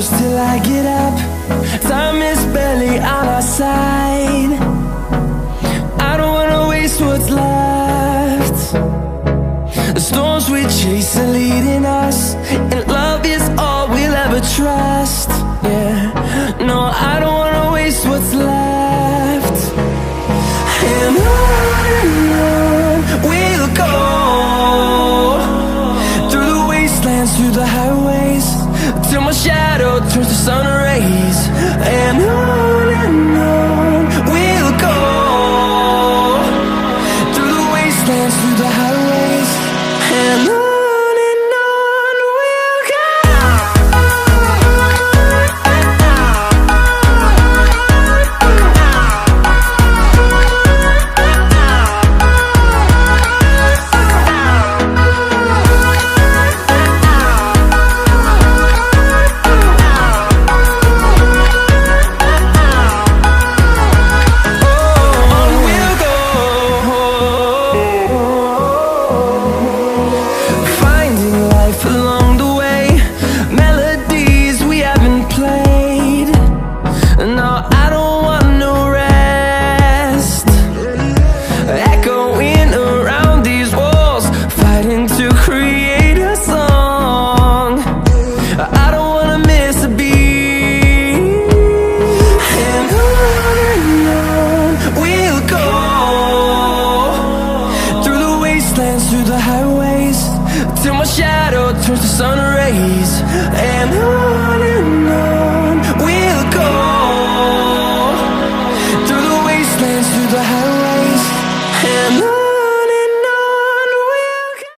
shadows till I get up. Time is barely on our side. I don't wanna waste what's left. The storms we chase are leading us, and love is all we'll ever trust. Yeah, no, I don't wanna waste what's left. And on we'll go, through the wastelands, through the highways, till my shadow turns to sun rays. And on we'll go, through the wastelands, through the highways, and on we'll go. Through the highways, till my shadow turns to sun rays. And on we'll go, through the wastelands, through the highways.